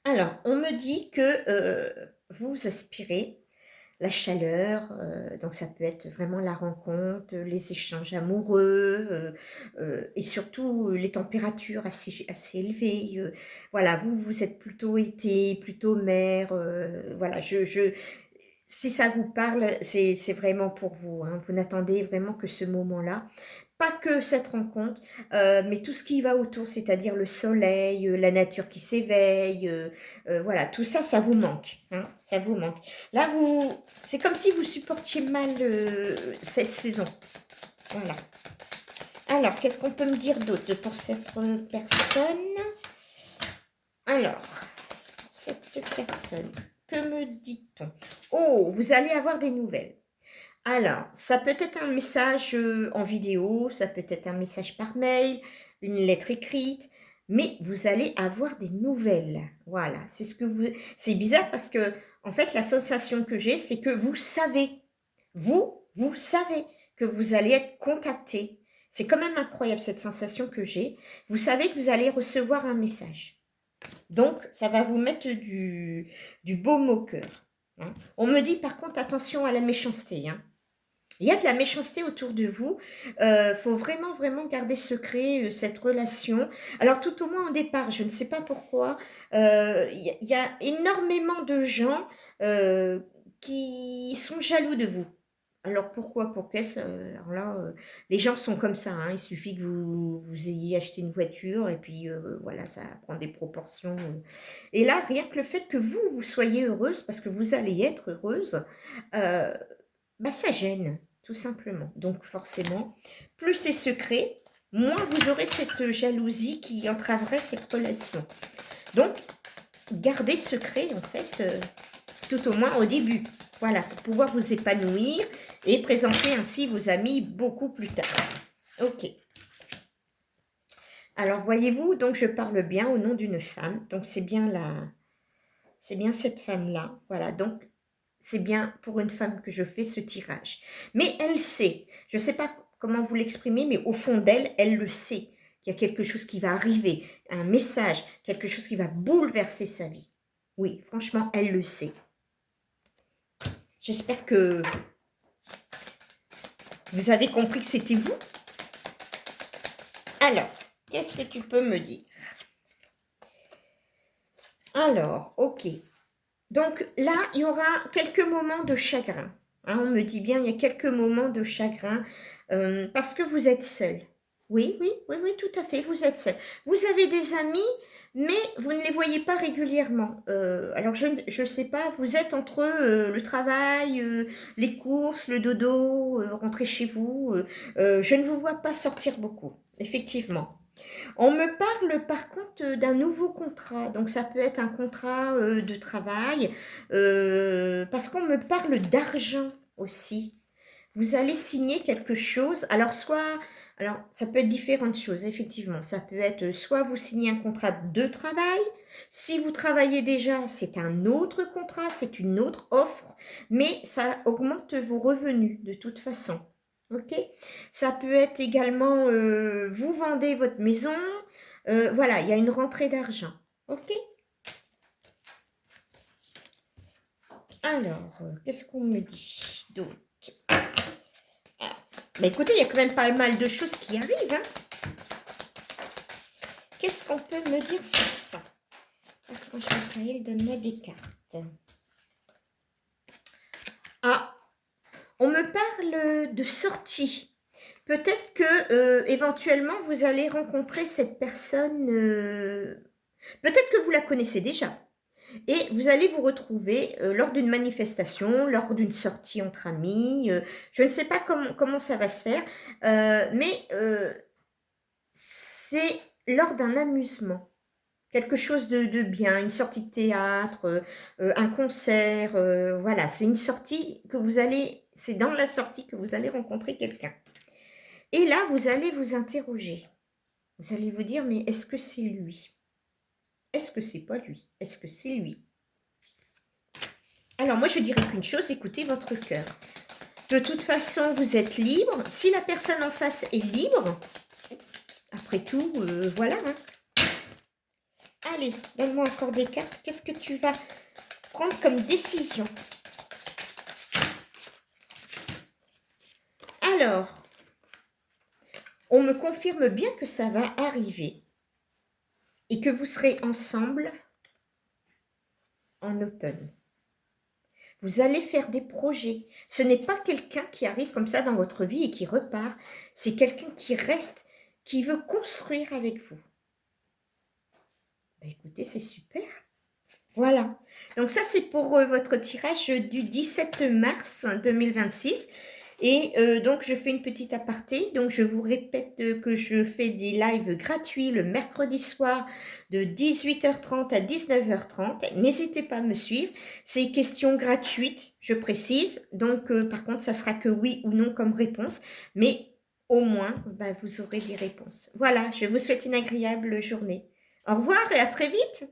Alors, on me dit que vous aspirez la chaleur, donc ça peut être vraiment la rencontre, les échanges amoureux, et surtout les températures assez élevées. Voilà, vous êtes plutôt été, plutôt mer. Voilà, si ça vous parle, c'est vraiment pour vous, hein. Vous n'attendez vraiment que ce moment-là. Pas que cette rencontre, mais tout ce qui va autour, c'est-à-dire le soleil, la nature qui s'éveille, voilà, tout ça, ça vous manque, hein, ça vous manque. Là, c'est comme si vous supportiez mal cette saison. Voilà. Alors, qu'est-ce qu'on peut me dire d'autre pour cette personne? Alors, pour cette personne, que me dit-on? Oh, vous allez avoir des nouvelles. Alors, ça peut être un message en vidéo, ça peut être un message par mail, une lettre écrite, mais vous allez avoir des nouvelles. Voilà, c'est bizarre parce que, en fait, la sensation que j'ai, c'est que vous savez que vous allez être contacté. C'est quand même incroyable cette sensation que j'ai. Vous savez que vous allez recevoir un message. Donc, ça va vous mettre du baume au cœur, hein. On me dit par contre attention à la méchanceté, hein. Il y a de la méchanceté autour de vous. Faut vraiment, vraiment garder secret cette relation. Alors, tout au moins au départ, je ne sais pas pourquoi, il y a énormément de gens qui sont jaloux de vous. Alors pourquoi, pour qu'est-ce alors là, les gens sont comme ça, hein. Il suffit que vous ayez acheté une voiture et puis voilà, ça prend des proportions. Et là, rien que le fait que vous soyez heureuse, parce que vous allez être heureuse, euh, bah, ça gêne, tout simplement. Donc forcément, plus c'est secret, moins vous aurez cette jalousie qui entraverait cette relation. Donc, gardez secret, en fait, tout au moins au début. Voilà, pour pouvoir vous épanouir et présenter ainsi vos amis beaucoup plus tard. Ok. Alors, voyez-vous, donc je parle bien au nom d'une femme. Donc, c'est bien cette femme-là. Voilà, donc c'est bien pour une femme que je fais ce tirage. Mais elle sait, je ne sais pas comment vous l'exprimer, mais au fond d'elle, elle le sait, qu'il y a quelque chose qui va arriver, un message, quelque chose qui va bouleverser sa vie. Oui, franchement, elle le sait. J'espère que vous avez compris que c'était vous. Alors, qu'est-ce que tu peux me dire? Alors, ok. Donc là, il y aura quelques moments de chagrin, hein. On me dit bien, il y a quelques moments de chagrin parce que vous êtes seul. Oui, oui, oui, oui, tout à fait, vous êtes seul. Vous avez des amis, mais vous ne les voyez pas régulièrement. Alors, je ne sais pas, vous êtes entre le travail, les courses, le dodo, rentrer chez vous. Je ne vous vois pas sortir beaucoup, effectivement. On me parle par contre d'un nouveau contrat, donc ça peut être un contrat de travail, parce qu'on me parle d'argent aussi. Vous allez signer quelque chose, alors ça peut être différentes choses, effectivement. Ça peut être soit vous signez un contrat de travail, si vous travaillez déjà, c'est un autre contrat, c'est une autre offre, mais ça augmente vos revenus de toute façon. Ok? Ça peut être également, vous vendez votre maison, voilà, il y a une rentrée d'argent. Ok? Alors, qu'est-ce qu'on me dit d'autre? Ah, mais écoutez, il y a quand même pas mal de choses qui arrivent, hein. Qu'est-ce qu'on peut me dire sur ça? Archange Raphaël, donne-moi des cartes. Ah, on me parle de sortie. Peut-être que éventuellement vous allez rencontrer cette personne. Peut-être que vous la connaissez déjà. Et vous allez vous retrouver lors d'une manifestation, lors d'une sortie entre amis. Je ne sais pas comment ça va se faire, mais c'est lors d'un amusement. Quelque chose de bien, une sortie de théâtre, un concert, voilà, c'est une sortie que c'est dans la sortie que vous allez rencontrer quelqu'un. Et là, vous allez vous interroger. Vous allez vous dire, mais est-ce que c'est lui? Est-ce que c'est pas lui? Est-ce que c'est lui? Alors moi, je dirais qu'une chose, écoutez votre cœur. De toute façon, vous êtes libre. Si la personne en face est libre, après tout, voilà, hein. Allez, donne-moi encore des cartes. Qu'est-ce que tu vas prendre comme décision? Alors, on me confirme bien que ça va arriver et que vous serez ensemble en automne. Vous allez faire des projets. Ce n'est pas quelqu'un qui arrive comme ça dans votre vie et qui repart. C'est quelqu'un qui reste, qui veut construire avec vous. Ben écoutez, c'est super. Voilà. Donc ça, c'est pour votre tirage du 17 mars 2026. Et donc, je fais une petite aparté. Donc, je vous répète que je fais des lives gratuits le mercredi soir de 18h30 à 19h30. N'hésitez pas à me suivre. C'est une question gratuite, je précise. Donc, par contre, ça sera que oui ou non comme réponse. Mais au moins, bah, vous aurez des réponses. Voilà, je vous souhaite une agréable journée. Au revoir et à très vite.